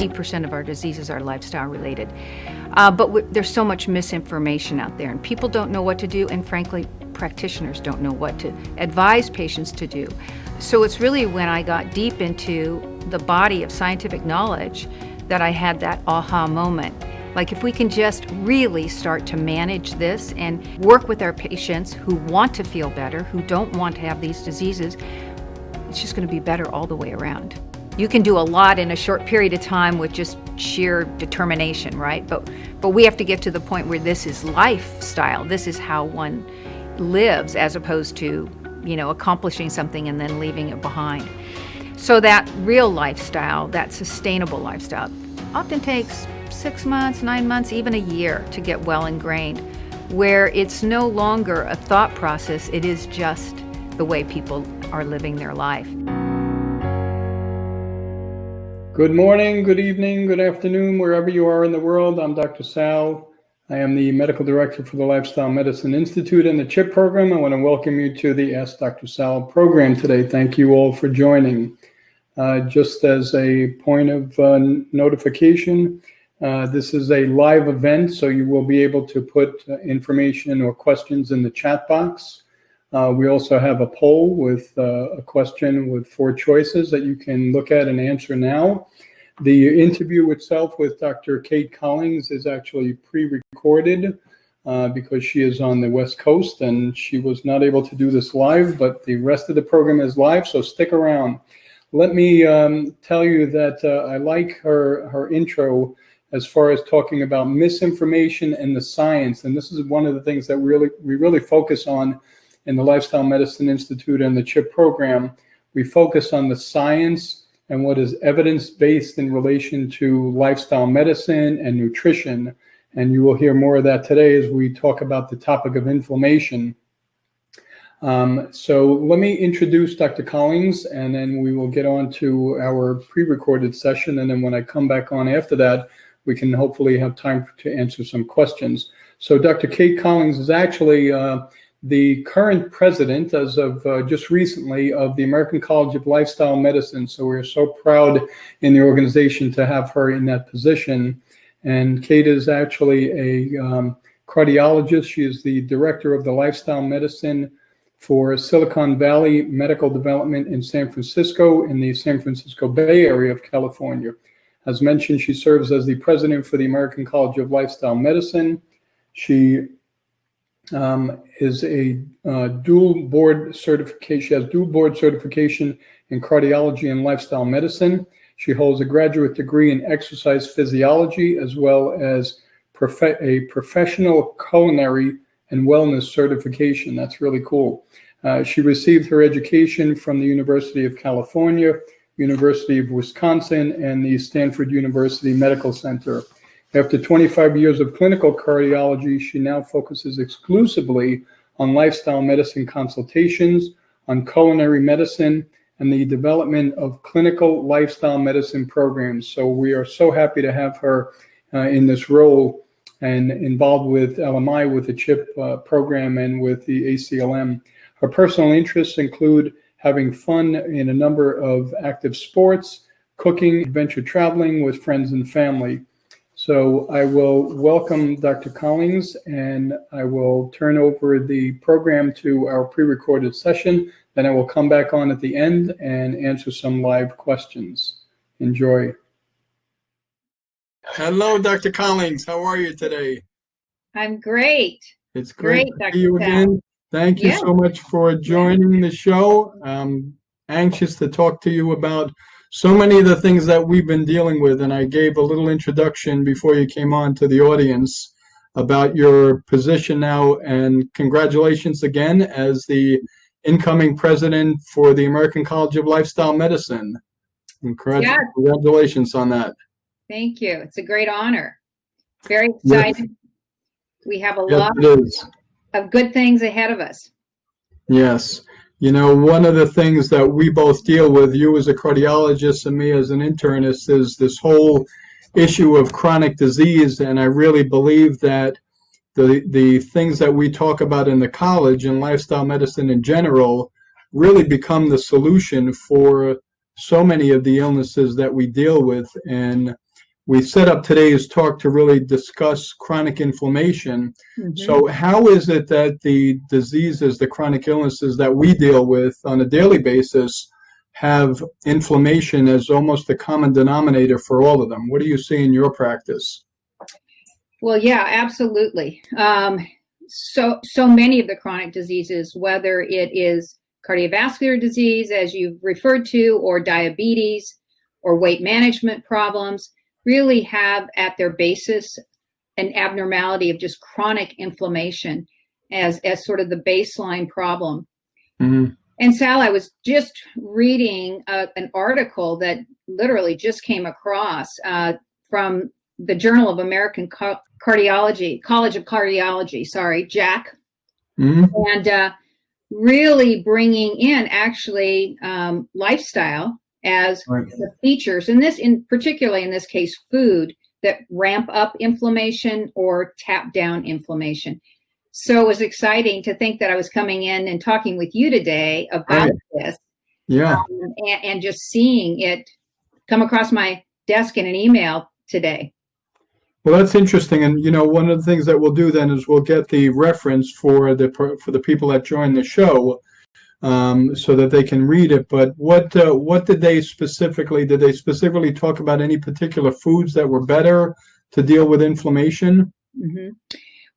80% of our diseases are lifestyle related. There's so much misinformation out there, and people don't know what to do, and frankly, practitioners don't know what to advise patients to do. So it's really when I got deep into the body of scientific knowledge that I had that aha moment. Like, if we can just really start to manage this and work with our patients who want to feel better, who don't want to have these diseases, it's just going to be better all the way around. You can do a lot in a short period of time with just sheer determination, right? But we have to get to the point where this is lifestyle. This is how one lives, as opposed to, accomplishing something and then leaving it behind. So that real lifestyle, that sustainable lifestyle, often takes 6 months, 9 months, even a year to get well ingrained, where it's no longer a thought process, it is just the way people are living their life. Good morning, good evening, good afternoon, wherever you are in the world. I'm Dr. Sal. I am the Medical Director for the Lifestyle Medicine Institute and the CHIP program. I want to welcome you to the Ask Dr. Sal program today. Thank you all for joining. Just as a point of notification, this is a live event, so you will be able to put information or questions in the chat box. We also have a poll with a question with 4 choices that you can look at and answer now. The interview itself with Dr. Cate Collings is actually pre-recorded because she is on the West Coast and she was not able to do this live, but the rest of the program is live, so stick around. Let me tell you that I like her intro as far as talking about misinformation and the science, and this is one of the things that we really focus on in the Lifestyle Medicine Institute and the CHIP program. We focus on the science and what is evidence-based in relation to lifestyle medicine and nutrition. And you will hear more of that today as we talk about the topic of inflammation. So let me introduce Dr. Collings, and then we will get on to our pre-recorded session. And then when I come back on after that, we can hopefully have time to answer some questions. So Dr. Cate Collings is actually the current president, as of just recently, of the American College of Lifestyle Medicine. So we're so proud in the organization to have her in that position. And Cate is actually a cardiologist. She is the director of the Lifestyle Medicine for Silicon Valley Medical Development in San Francisco, in the San Francisco Bay Area of California. As mentioned, she serves as the president for the American College of Lifestyle Medicine. She is a dual board certification. She has dual board certification in cardiology and lifestyle medicine. She holds a graduate degree in exercise physiology, as well as a professional culinary and wellness certification. That's really cool. She received her education from the University of California, University of Wisconsin, and the Stanford University Medical Center. After 25 years of clinical cardiology, she now focuses exclusively on lifestyle medicine consultations, on culinary medicine, and the development of clinical lifestyle medicine programs. So we are so happy to have her in this role and involved with LMI, with the CHIP program, and with the ACLM. Her personal interests include having fun in a number of active sports, cooking, adventure traveling with friends and family. So I will welcome Dr. Collings, and I will turn over the program to our pre-recorded session. Then I will come back on at the end and answer some live questions. Enjoy. Hello, Dr. Collings. How are you today? I'm great. It's great to see you again. Thank you so much for joining the show. I'm anxious to talk to you about so many of the things that we've been dealing with, and I gave a little introduction before you came on to the audience about your position now, and congratulations again as the incoming president for the American College of Lifestyle Medicine. Congratulations on that. Thank you. It's a great honor. Very excited. Yes. We have a lot of good things ahead of us. Yes. You know, one of the things that we both deal with, you as a cardiologist and me as an internist, is this whole issue of chronic disease. And I really believe that the things that we talk about in the college and lifestyle medicine in general really become the solution for so many of the illnesses that we deal with. And we set up today's talk to really discuss chronic inflammation. So how is it that the diseases, the chronic illnesses that we deal with on a daily basis have inflammation as almost the common denominator for all of them? What do you see in your practice? Well, yeah, absolutely. So many of the chronic diseases, whether it is cardiovascular disease, as you've referred to, or diabetes, or weight management problems, really have at their basis an abnormality of just chronic inflammation as sort of the baseline problem. And Sal, I was just reading an article that literally just came across from the Journal of American Cardiology, College of Cardiology, JAC, and really bringing in actually lifestyle as the features, and this particularly in this case, food that ramp up inflammation or tap down inflammation. So it was exciting to think that I was coming in and talking with you today about this, and just seeing it come across my desk in an email today. Well, that's interesting, and one of the things that we'll do then is we'll get the reference for the people that join the show, so that they can read it. But what did they specifically talk about? Any particular foods that were better to deal with inflammation?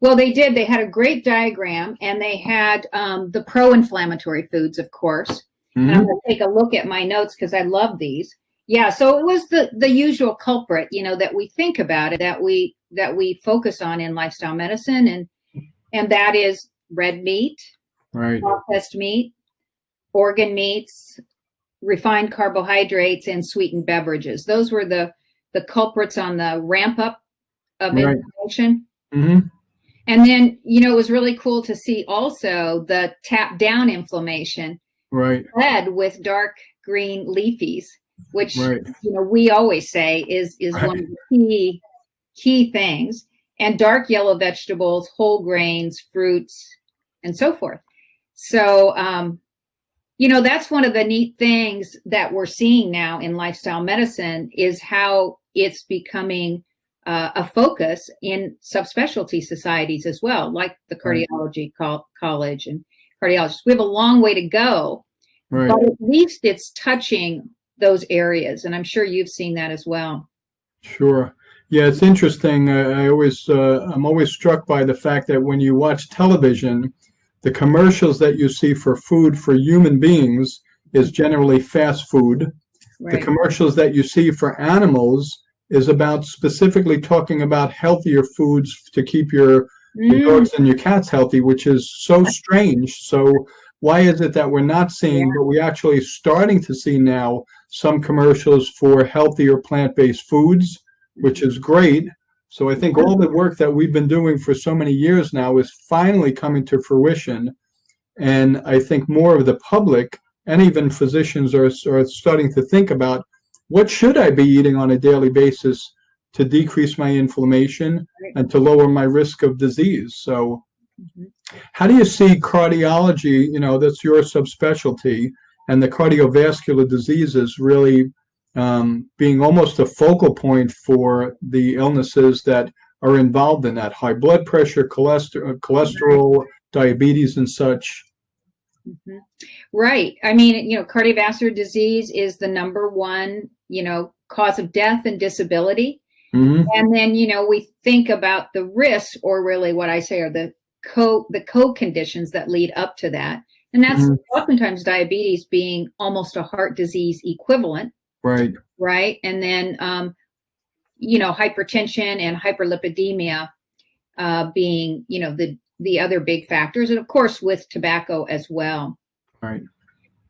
Well, they did. They had a great diagram, and they had the pro-inflammatory foods, of course. And I'm going to take a look at my notes because I love these. Yeah, so it was the usual culprit, that we think about it, that we focus on in lifestyle medicine, and that is red meat, processed meat, organ meats, refined carbohydrates, and sweetened beverages. Those were the culprits on the ramp up of inflammation. And then, it was really cool to see also the tap down inflammation led with dark green leafies, which, we always say is one of the key things, and dark yellow vegetables, whole grains, fruits, and so forth. So, that's one of the neat things that we're seeing now in lifestyle medicine is how it's becoming a focus in subspecialty societies as well, like the cardiology college and cardiologists. We have a long way to go, but at least it's touching those areas, and I'm sure you've seen that as well. Sure. Yeah, it's interesting. I'm always struck by the fact that when you watch television, the commercials that you see for food for human beings is generally fast food. The commercials that you see for animals is about specifically talking about healthier foods to keep your dogs and your cats healthy, which is so strange. So why is it that we're not seeing, but we're actually starting to see now some commercials for healthier plant-based foods, which is great. So I think all the work that we've been doing for so many years now is finally coming to fruition. And I think more of the public and even physicians are starting to think about, what should I be eating on a daily basis to decrease my inflammation and to lower my risk of disease? So how do you see cardiology, that's your subspecialty, and the cardiovascular diseases really being almost a focal point for the illnesses that are involved in that? High blood pressure, cholesterol, diabetes, and such. Right. I mean, cardiovascular disease is the number one, cause of death and disability. And then, we think about the risks, or really what I say are the co-conditions that lead up to that. And that's oftentimes diabetes being almost a heart disease equivalent. Right. And then, hypertension and hyperlipidemia being, the other big factors. And of course, with tobacco as well.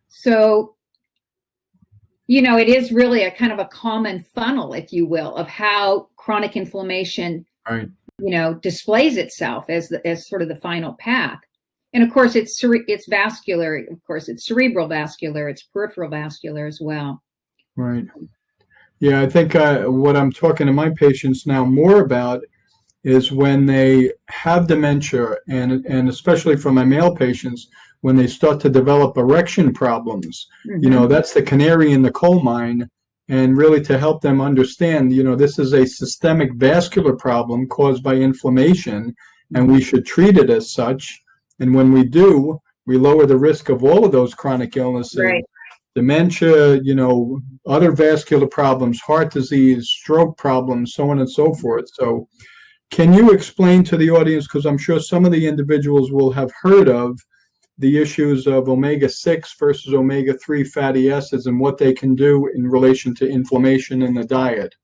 So, it is really a kind of a common funnel, if you will, of how chronic inflammation, displays itself as sort of the final path. And of course, it's vascular. Of course, it's cerebral vascular. It's peripheral vascular as well. Yeah, I think what I'm talking to my patients now more about is when they have dementia, and especially for my male patients, when they start to develop erection problems. That's the canary in the coal mine. and really to help them understand, this is a systemic vascular problem caused by inflammation, and we should treat it as such. And when we do, we lower the risk of all of those chronic illnesses, Right. dementia, other vascular problems, heart disease, stroke problems, so on and so forth. So can you explain to the audience, because I'm sure some of the individuals will have heard of the issues of omega-6 versus omega-3 fatty acids and what they can do in relation to inflammation in the diet?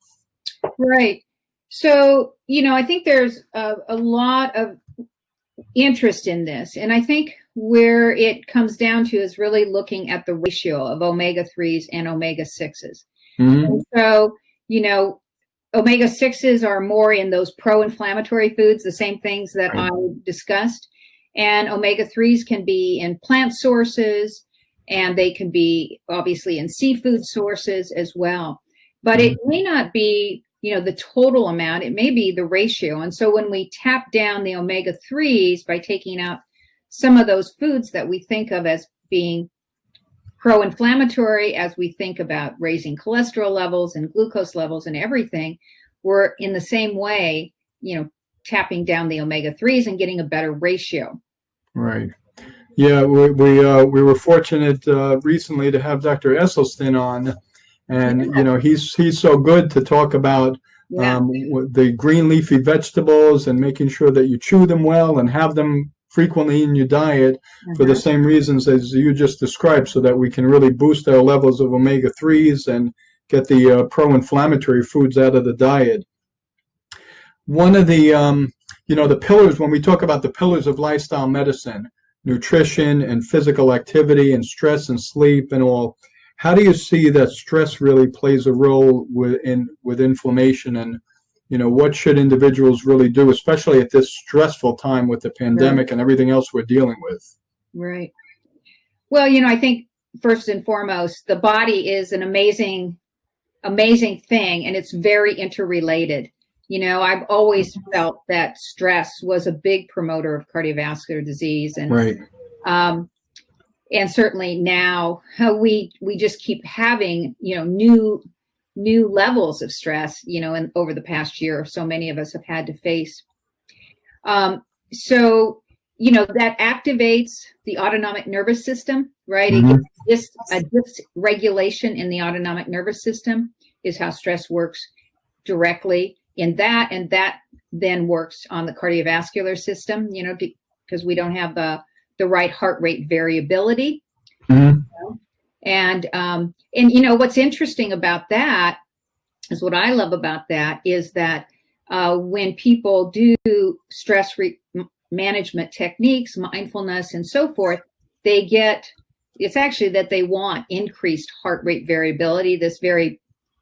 Right. So, I think there's a lot of interest in this. And I think where it comes down to is really looking at the ratio of omega-3s and omega-6s. Mm-hmm. And so, omega-6s are more in those pro-inflammatory foods, the same things that I discussed. And omega-3s can be in plant sources, and they can be obviously in seafood sources as well. But it may not be, the total amount. It may be the ratio. And so when we tap down the omega-3s by taking out some of those foods that we think of as being pro-inflammatory, as we think about raising cholesterol levels and glucose levels and everything, we're in the same way, tapping down the omega-3s and getting a better ratio. Right. Yeah, we were fortunate recently to have Dr. Esselstyn on, and he's so good to talk about the green leafy vegetables and making sure that you chew them well and have them frequently in your diet for the same reasons as you just described, so that we can really boost our levels of omega-3s and get the pro-inflammatory foods out of the diet. One of the the pillars, when we talk about the pillars of lifestyle medicine, nutrition and physical activity and stress and sleep and all, how do you see that stress really plays a role with inflammation, and what should individuals really do, especially at this stressful time with the pandemic and everything else we're dealing with? Right. Well, I think first and foremost, the body is an amazing thing, and it's very interrelated. I've always felt that stress was a big promoter of cardiovascular disease, and and certainly now we just keep having new levels of stress, and over the past year, so many of us have had to face. So that activates the autonomic nervous system, right? It gets a dysregulation in the autonomic nervous system is how stress works directly in that, and that then works on the cardiovascular system, because we don't have the right heart rate variability. And what's interesting about that is, what I love about that is that when people do stress management techniques, mindfulness and so forth, it's actually that they want increased heart rate variability. This very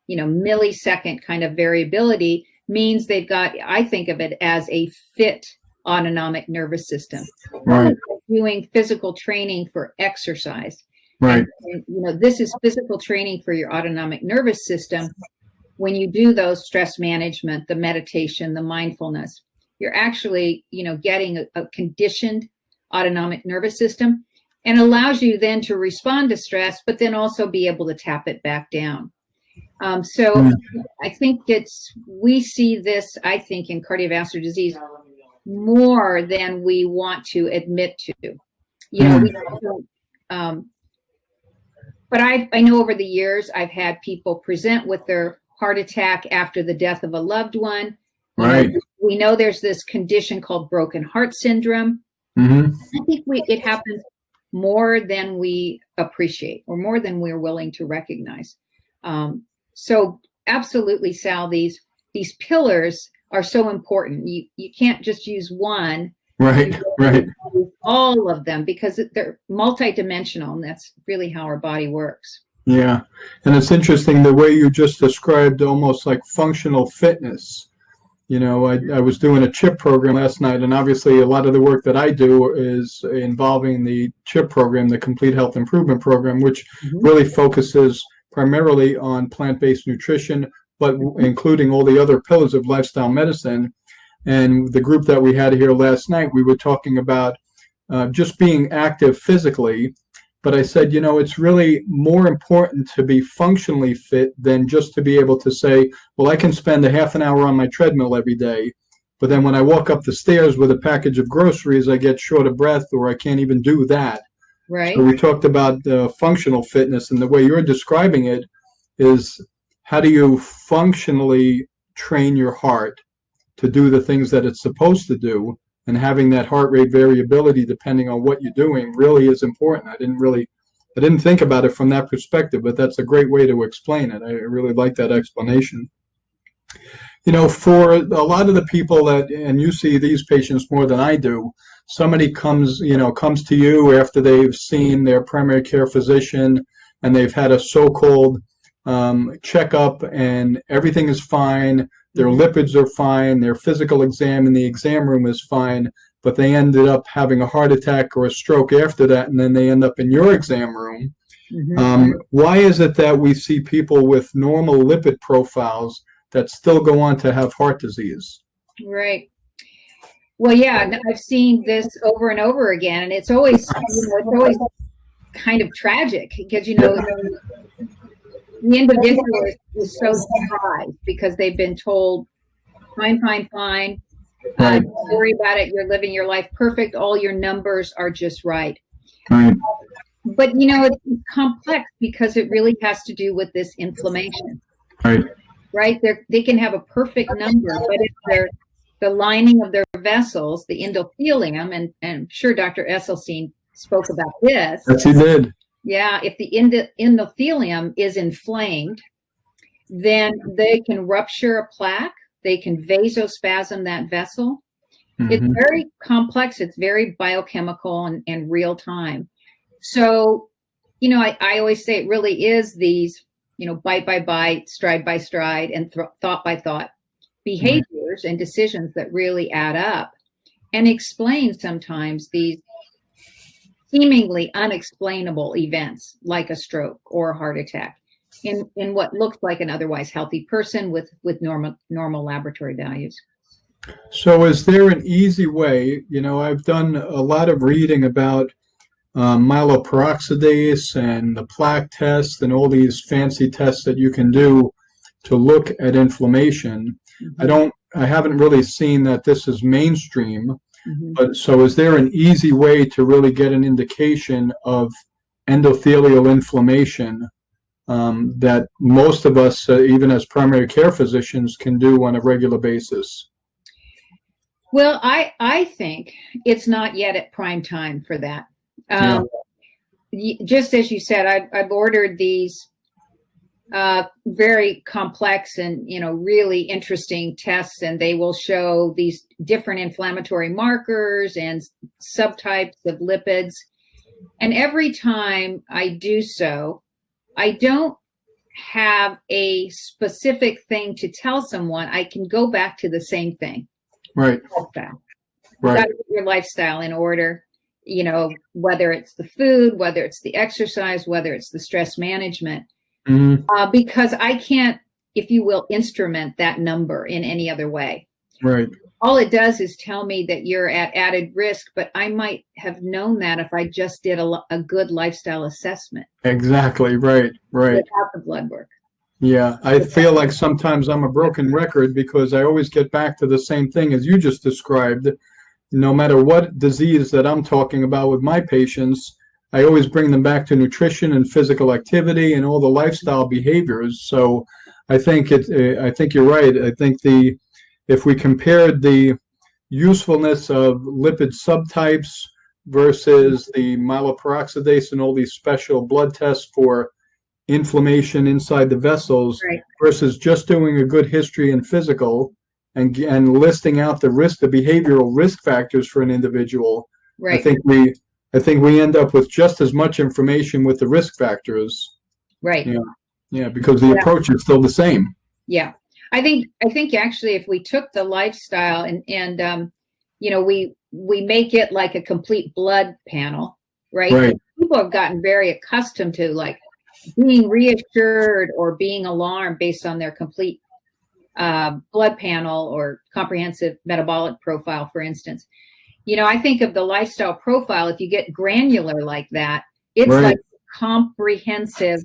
millisecond kind of variability means they've got, I think of it as a fit autonomic nervous system. Right. Doing physical training for exercise. Right. And, this is physical training for your autonomic nervous system. When you do those stress management, the meditation, the mindfulness, you're actually, getting a conditioned autonomic nervous system, and allows you then to respond to stress, but then also be able to tap it back down. I think we see this, I think, in cardiovascular disease more than we want to admit to. But I know over the years, I've had people present with their heart attack after the death of a loved one. Right. We know there's this condition called broken heart syndrome. I think it happens more than we appreciate, or more than we're willing to recognize. So absolutely, Sal, these pillars are so important. You can't just use one. Right. All of them, because they're multidimensional, and that's really how our body works. Yeah. And it's interesting the way you just described, almost like functional fitness. I was doing a CHIP program last night, and obviously a lot of the work that I do is involving the CHIP program, the Complete Health Improvement Program, which really focuses primarily on plant-based nutrition, but including all the other pillars of lifestyle medicine. And the group that we had here last night, we were talking about just being active physically but I said, it's really more important to be functionally fit than just to be able to say, well, I can spend a half an hour on my treadmill every day, but then when I walk up the stairs with a package of groceries, I get short of breath or I can't even do that. Right. So we talked about functional fitness, and the way you're describing it is, how do you functionally train your heart to do the things that it's supposed to do? And having that heart rate variability depending on what you're doing really is important. I didn't think about it from that perspective, but that's a great way to explain it. I really like that explanation. For a lot of the people that, and you see these patients more than I do, somebody comes to you after they've seen their primary care physician and they've had a so-called checkup and everything is fine. Their lipids are fine. Their physical exam in the exam room is fine, but they ended up having a heart attack or a stroke after that, and then they end up in your exam room. Why is it that we see people with normal lipid profiles that still go on to have heart disease? Right. Well, yeah, I've seen this over and over again, and it's always kind of tragic because the individual is so surprised because they've been told, fine, Right. don't worry about it. You're living your life perfect. All your numbers are just right. Right. But it's complex because it really has to do with this inflammation. Right. Right? They can have a perfect number, but if the lining of their vessels, the endothelium, and I'm sure Dr. Esselstyn spoke about this. Yes, he did. Yeah, if the endothelium is inflamed, then they can rupture a plaque. They can vasospasm that vessel. It's very complex. It's very biochemical and real time. So, I always say it really is these, bite by bite, stride by stride, and thought by thought behaviors and decisions that really add up and explain sometimes these seemingly unexplainable events like a stroke or a heart attack in what looks like an otherwise healthy person with normal laboratory values. So is there an easy way? I've done a lot of reading about myeloperoxidase and the plaque test and all these fancy tests that you can do to look at inflammation. I haven't really seen that this is mainstream, but so is there an easy way to really get an indication of endothelial inflammation that most of us, even as primary care physicians, can do on a regular basis? Well, I think it's not yet at prime time for that. Just as you said, I've ordered these very complex and really interesting tests, and they will show these different inflammatory markers and subtypes of lipids. And every time I do so, I don't have a specific thing to tell someone. I can go back to the same thing. Right. Lifestyle. Right. Got to get your lifestyle in order. Whether it's the food, whether it's the exercise, whether it's the stress management. Because I can't, if you will, instrument that number in any other way. Right. All it does is tell me that you're at added risk, but I might have known that if I just did a good lifestyle assessment. Exactly. Right. Without the blood work. Yeah. I feel like sometimes I'm a broken record because I always get back to the same thing as you just described. No matter what disease that I'm talking about with my patients, I always bring them back to nutrition and physical activity and all the lifestyle behaviors. So I think you're right. I think if we compared the usefulness of lipid subtypes versus the myeloperoxidase and all these special blood tests for inflammation inside the vessels, right, versus just doing a good history and physical and listing out the behavioral risk factors for an individual, right. I think we end up with just as much information with the risk factors. Right. Yeah, because the approach is still the same. Yeah. I think actually if we took the lifestyle and we make it like a complete blood panel, right? Right. People have gotten very accustomed to like being reassured or being alarmed based on their complete blood panel or comprehensive metabolic profile, for instance. I think of the lifestyle profile, if you get granular like that, It's Right. like comprehensive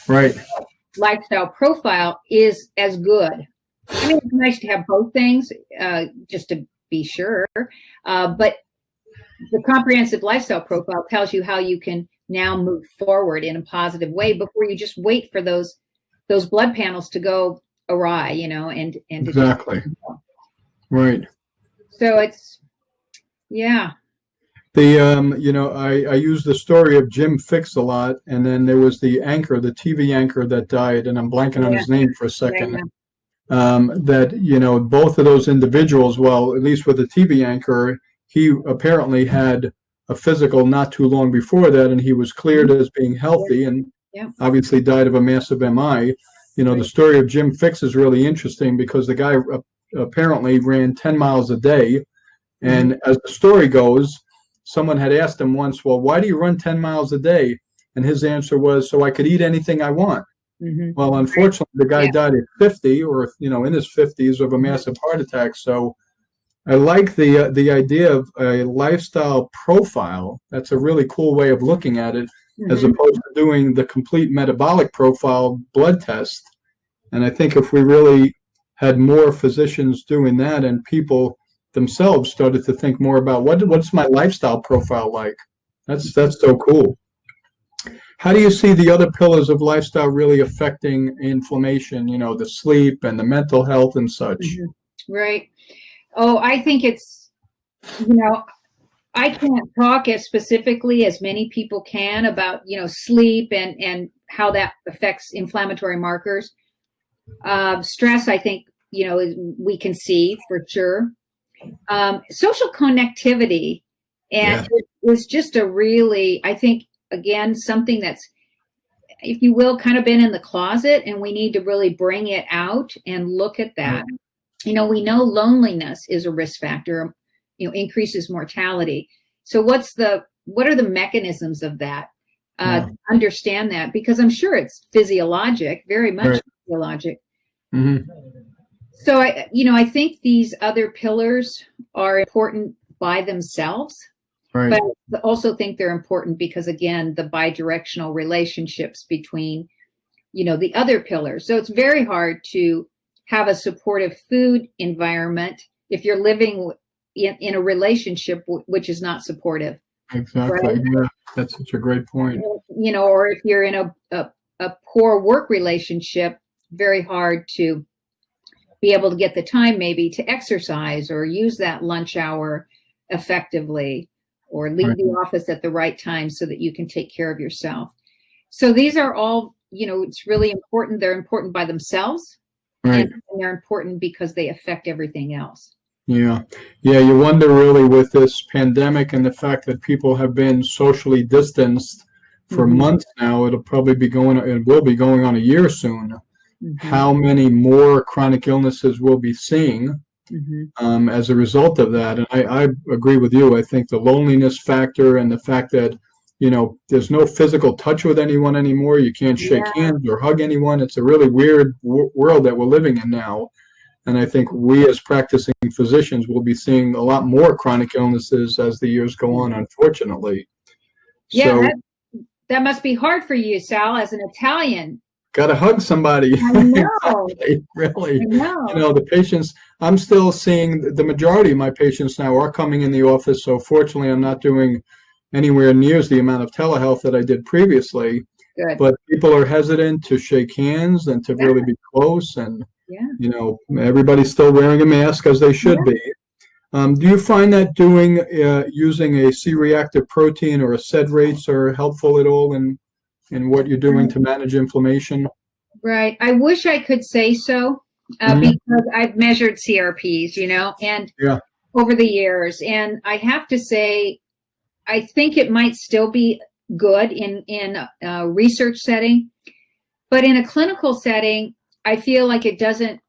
Right. lifestyle profile is as good. I mean, it's nice to have both things, just to be sure. But the comprehensive lifestyle profile tells you how you can now move forward in a positive way before you just wait for those blood panels to go awry, and Exactly. Right. so it's, yeah. The I use the story of Jim Fixx a lot, and then there was the TV anchor that died, and I'm blanking on his name for a second. Yeah. That both of those individuals, well, at least with the TV anchor, he apparently had a physical not too long before that, and he was cleared as being healthy, and obviously died of a massive MI. The story of Jim Fixx is really interesting because the guy apparently ran 10 miles a day, and as the story goes, someone had asked him once, well, why do you run 10 miles a day? And his answer was, so I could eat anything I want. Well, unfortunately, the guy died at 50 or, in his 50s of a massive heart attack. So I like the idea of a lifestyle profile. That's a really cool way of looking at it, as opposed to doing the complete metabolic profile blood test. And I think if we really had more physicians doing that and people themselves started to think more about what's my lifestyle profile like, that's so cool. How do you see the other pillars of lifestyle really affecting inflammation, the sleep and the mental health and such? Right. Oh, I think it's, I can't talk as specifically as many people can about, sleep and how that affects inflammatory markers. Stress, I think, we can see for sure. Social connectivity, and it was just a really, I think, again, something that's, if you will, kind of been in the closet, and we need to really bring it out and look at that. We know loneliness is a risk factor, increases mortality. So what are the mechanisms of that? Understand that, because I'm sure it's physiologic, very much physiologic. So I think these other pillars are important by themselves. But I also think they're important because, again, the bidirectional relationships between, the other pillars. So it's very hard to have a supportive food environment if you're living in a relationship which is not supportive. Exactly. Right? Yeah, that's such a great point. Or if you're in a poor work relationship, very hard to be able to get the time maybe to exercise or use that lunch hour effectively, or leave the office at the right time so that you can take care of yourself. So these are all, it's really important. They're important by themselves, and they're important because they affect everything else. Yeah. You wonder really with this pandemic and the fact that people have been socially distanced for months now, it will be going on a year soon. How many more chronic illnesses we'll be seeing as a result of that. And I agree with you. I think the loneliness factor and the fact that, there's no physical touch with anyone anymore. You can't shake hands or hug anyone. It's a really weird world that we're living in now. And I think we as practicing physicians will be seeing a lot more chronic illnesses as the years go on, unfortunately. Yeah, so, that must be hard for you, Sal, as an Italian. Got to hug somebody. I know. Really. I know. The patients, I'm still seeing the majority of my patients now are coming in the office. So fortunately, I'm not doing anywhere near the amount of telehealth that I did previously. Good. But people are hesitant to shake hands and to really be close. And, everybody's still wearing a mask as they should be. Do you find that using a C-reactive protein or a SED rates are helpful at all in what you're doing to manage inflammation? Right. I wish I could say so, because I've measured CRPs, and over the years. And I have to say, I think it might still be good in a research setting. But in a clinical setting, I feel like it doesn't,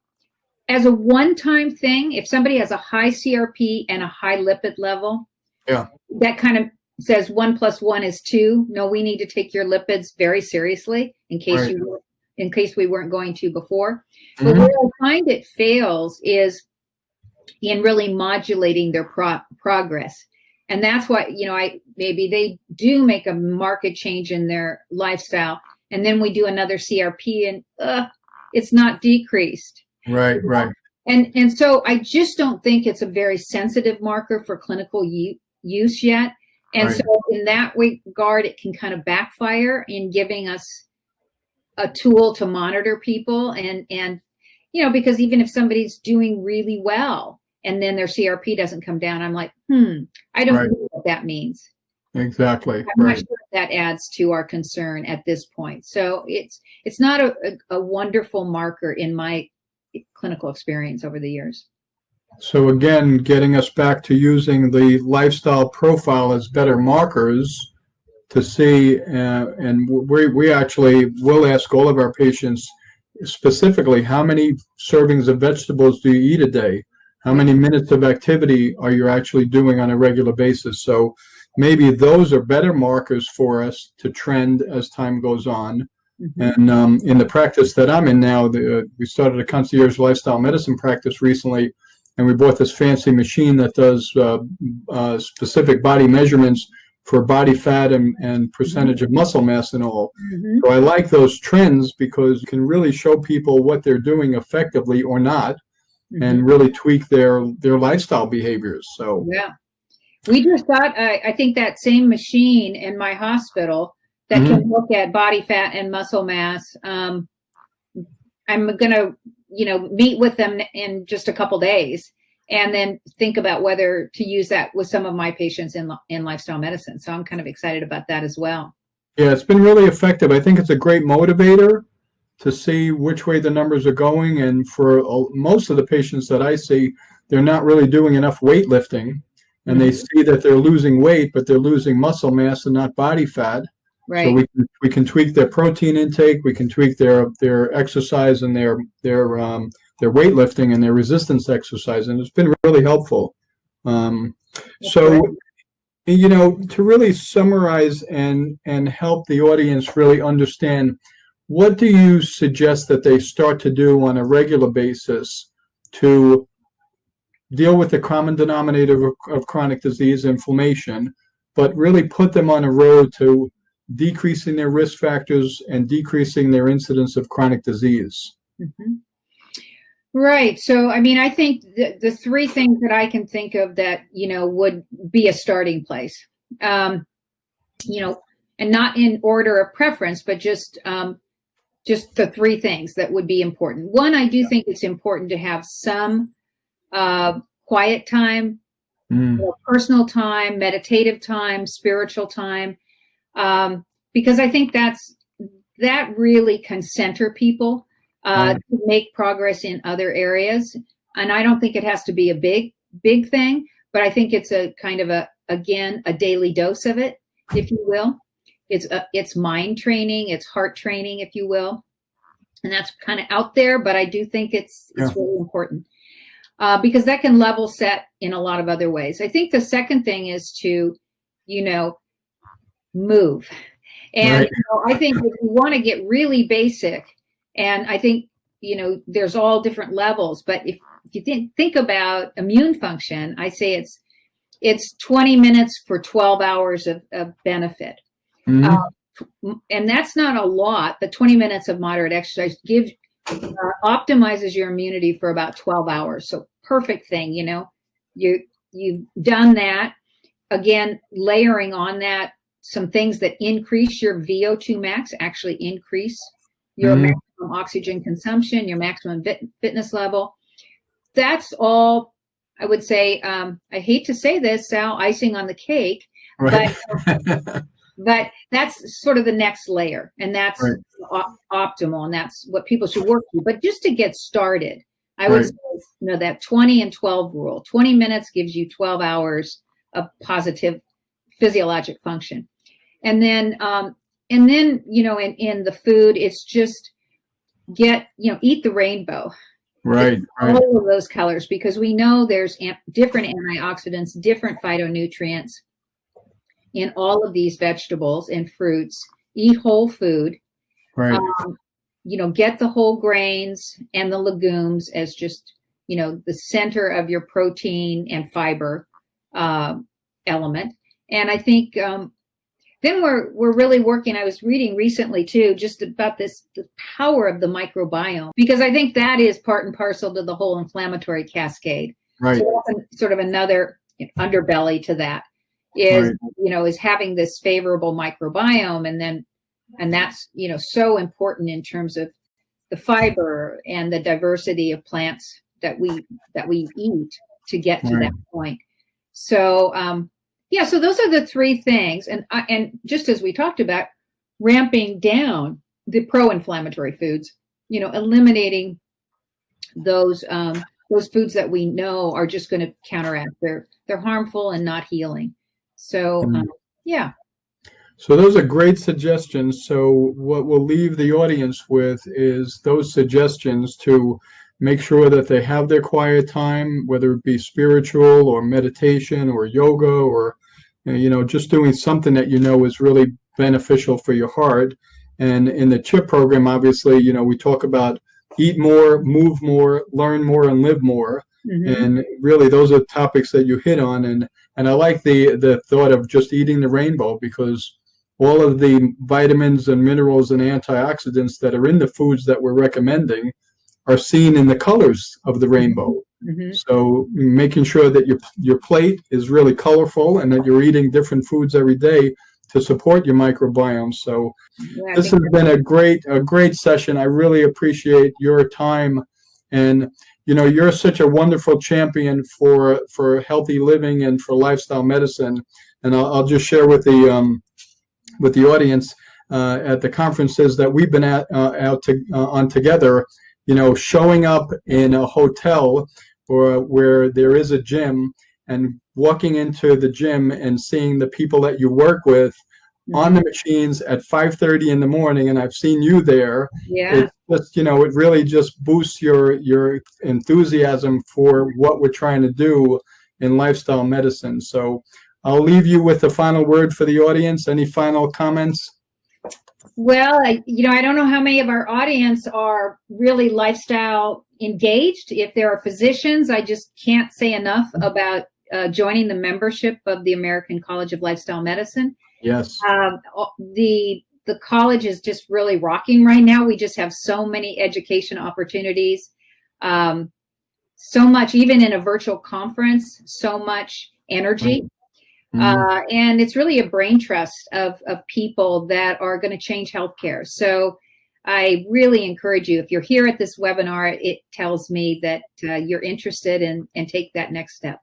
as a one-time thing, if somebody has a high CRP and a high lipid level, that kind of says 1 + 1 is 2. No, we need to take your lipids very seriously in case we weren't going to before. But where I find it fails is in really modulating their progress. And that's what, maybe they do make a marked change in their lifestyle. And then we do another CRP and it's not decreased. Right, right. And so I just don't think it's a very sensitive marker for clinical use yet. And Right. so in that regard, it can kind of backfire in giving us a tool to monitor people. And because even if somebody's doing really well and then their CRP doesn't come down, I'm like, I don't know what that means. Exactly. I'm not sure if that adds to our concern at this point. So it's not a wonderful marker in my clinical experience over the years. So again, getting us back to using the lifestyle profile as better markers to see, and we actually will ask all of our patients specifically, how many servings of vegetables do you eat a day? How many minutes of activity are you actually doing on a regular basis? So maybe those are better markers for us to trend as time goes on. And in the practice that I'm in now, we started a concierge lifestyle medicine practice recently, and we bought this fancy machine that does specific body measurements for body fat and percentage of muscle mass and all. So I like those trends because you can really show people what they're doing effectively or not, and really tweak their lifestyle behaviors. So yeah, we just got I think that same machine in my hospital that can look at body fat and muscle mass. I'm gonna meet with them in just a couple days and then think about whether to use that with some of my patients in lifestyle medicine. So I'm kind of excited about that as well. yeah, it's been really effective. I think it's a great motivator to see which way the numbers are going. And for most of the patients that I see, they're not really doing enough weightlifting, and they see that they're losing weight, but they're losing muscle mass and not body fat. Right. So we can tweak their protein intake, we can tweak their exercise and their weightlifting and their resistance exercise, and it's been really helpful. So to really summarize and help the audience really understand, what do you suggest that they start to do on a regular basis to deal with the common denominator of chronic disease, inflammation, but really put them on a road to decreasing their risk factors and decreasing their incidence of chronic disease? Right. So, I mean, I think the three things that I can think of that, would be a starting place, and not in order of preference, but just the three things that would be important. One, I do think it's important to have some quiet time, personal time, meditative time, spiritual time, because I think that really can center people to make progress in other areas. And I don't think it has to be a big thing, but I think it's a kind of a daily dose of it, if you will. It's mind training, it's heart training, if you will. And that's kind of out there, but I do think it's really important because that can level set in a lot of other ways. I think the second thing is to, move. And I think if you want to get really basic, and I think, there's all different levels, but if you think about immune function, I say it's 20 minutes for 12 hours of benefit. And that's not a lot, but 20 minutes of moderate exercise optimizes your immunity for about 12 hours. So perfect thing, you've done that. Again, layering on that some things that increase your VO2 max, actually increase your maximum oxygen consumption, your maximum fitness level. That's all, I would say, I hate to say this, Sal, icing on the cake, but that's sort of the next layer, and that's optimal, and that's what people should work with. But just to get started, I would say, that 20 and 12 rule. 20 minutes gives you 12 hours of positive physiologic function. And then, in the food, it's just eat the rainbow. All of those colors, because we know there's different antioxidants, different phytonutrients in all of these vegetables and fruits. Eat whole food. Get the whole grains and the legumes as just, the center of your protein and fiber element. And I think then we're really working. I was reading recently too, just about the power of the microbiome, because I think that is part and parcel to the whole inflammatory cascade. Right. So that's sort of another underbelly to that is, Right. Is having this favorable microbiome, and that's, so important in terms of the fiber and the diversity of plants that we eat to get to that point. So, so those are the three things. And just as we talked about, ramping down the pro-inflammatory foods, eliminating those foods that we know are just going to counteract. They're harmful and not healing. So, yeah. So those are great suggestions. So what we'll leave the audience with is those suggestions to make sure that they have their quiet time, whether it be spiritual or meditation or yoga or, just doing something that is really beneficial for your heart. And in the CHIP program, obviously, we talk about eat more, move more, learn more, and live more. Mm-hmm. And really, those are topics that you hit on. And I like the thought of just eating the rainbow, because all of the vitamins and minerals and antioxidants that are in the foods that we're recommending are seen in the colors of the rainbow. Mm-hmm. So making sure that your plate is really colorful and that you're eating different foods every day to support your microbiome. So this has been a great session. I really appreciate your time, and you're such a wonderful champion for healthy living and for lifestyle medicine. And I'll just share with the audience at the conferences that we've been on together, showing up in a hotel or where there is a gym and walking into the gym and seeing the people that you work with on the machines at 5:30 in the morning, and I've seen you there. Yeah. It's just, it really just boosts your enthusiasm for what we're trying to do in lifestyle medicine. So I'll leave you with the final word for the audience. Any final comments? Well, I don't know how many of our audience are really lifestyle engaged. If there are physicians, I just can't say enough about joining the membership of the American College of Lifestyle Medicine. Yes. The college is just really rocking right now. We just have so many education opportunities, so much, even in a virtual conference, so much energy. And it's really a brain trust of people that are going to change healthcare. So I really encourage you, if you're here at this webinar, it tells me that you're interested and take that next step.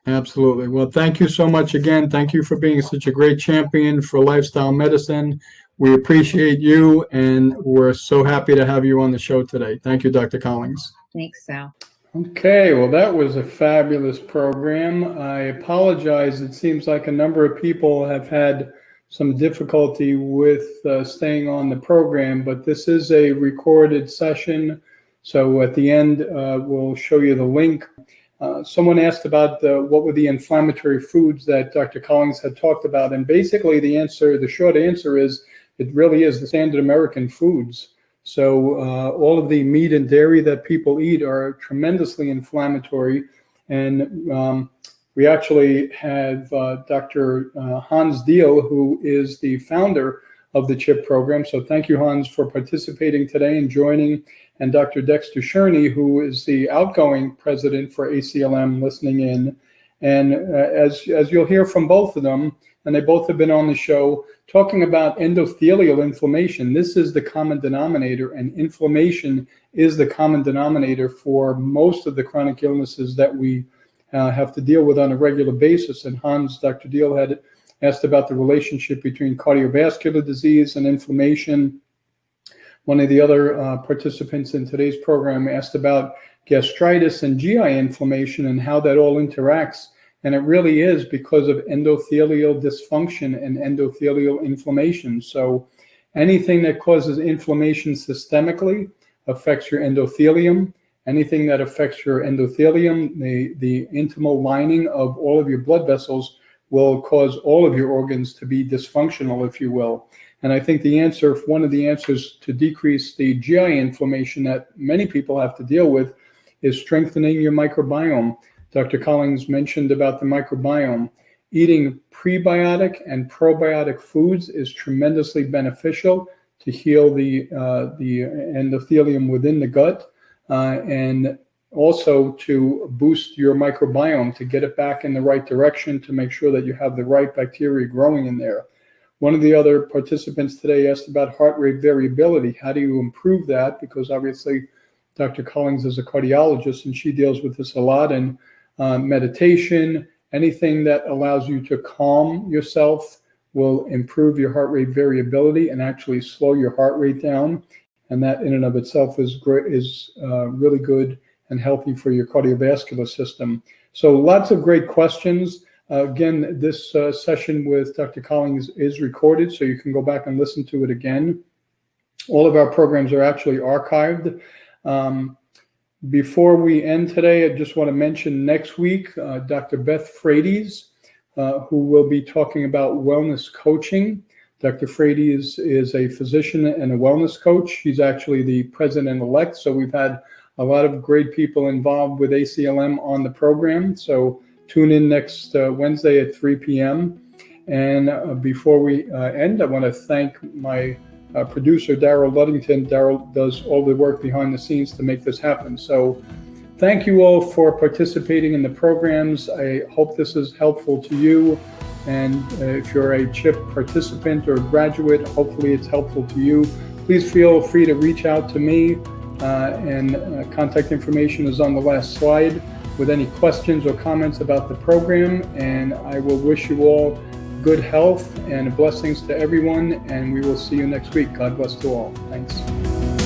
Absolutely. Well, thank you so much again. Thank you for being such a great champion for lifestyle medicine. We appreciate you, and we're so happy to have you on the show today. Thank you, Dr. Collings. Thanks, Sal. Okay, well, that was a fabulous program. I apologize. It seems like a number of people have had some difficulty with staying on the program, but this is a recorded session. So at the end, we'll show you the link. Someone asked about what were the inflammatory foods that Dr. Collings had talked about. And basically the short answer is, it really is the standard American foods. So all of the meat and dairy that people eat are tremendously inflammatory. And we actually have Dr. Hans Diehl, who is the founder of the CHIP program. So thank you, Hans, for participating today and joining. And Dr. Dexter Sherney, who is the outgoing president for ACLM, listening in. And as you'll hear from both of them, and they both have been on the show, talking about endothelial inflammation. This is the common denominator, and inflammation is the common denominator for most of the chronic illnesses that we have to deal with on a regular basis. And Dr. Diehl had asked about the relationship between cardiovascular disease and inflammation. One of the other participants in today's program asked about gastritis and GI inflammation and how that all interacts. And it really is because of endothelial dysfunction and endothelial inflammation. So anything that causes inflammation systemically affects your endothelium. Anything that affects your endothelium, the intimal lining of all of your blood vessels, will cause all of your organs to be dysfunctional, if you will. And I think one of the answers to decrease the GI inflammation that many people have to deal with is strengthening your microbiome. Dr. Collings mentioned about the microbiome. eating prebiotic and probiotic foods is tremendously beneficial to heal the endothelium within the gut, and also to boost your microbiome, to get it back in the right direction, to make sure that you have the right bacteria growing in there. One of the other participants today asked about heart rate variability. How do you improve that? Because obviously Dr. Collings is a cardiologist and she deals with this a lot. And meditation, anything that allows you to calm yourself will improve your heart rate variability and actually slow your heart rate down. And that in and of itself is great, is really good and healthy for your cardiovascular system. So lots of great questions. Again, this session with Dr. Collings is recorded, so you can go back and listen to it again. All of our programs are actually archived. Before we end today, I just want to mention next week, Dr. Beth Frades, who will be talking about wellness coaching. Dr. Frades is a physician and a wellness coach. She's actually the president-elect, so we've had a lot of great people involved with ACLM on the program. So tune in next Wednesday at 3 p.m. And before we end, I want to thank my producer, Daryl Ludington. Daryl does all the work behind the scenes to make this happen. So thank you all for participating in the programs. I hope this is helpful to you. And if you're a CHIP participant or graduate, hopefully it's helpful to you. Please feel free to reach out to me. Contact information is on the last slide with any questions or comments about the program. And I will wish you all good health and blessings to everyone. And we will see you next week. God bless to all. Thanks.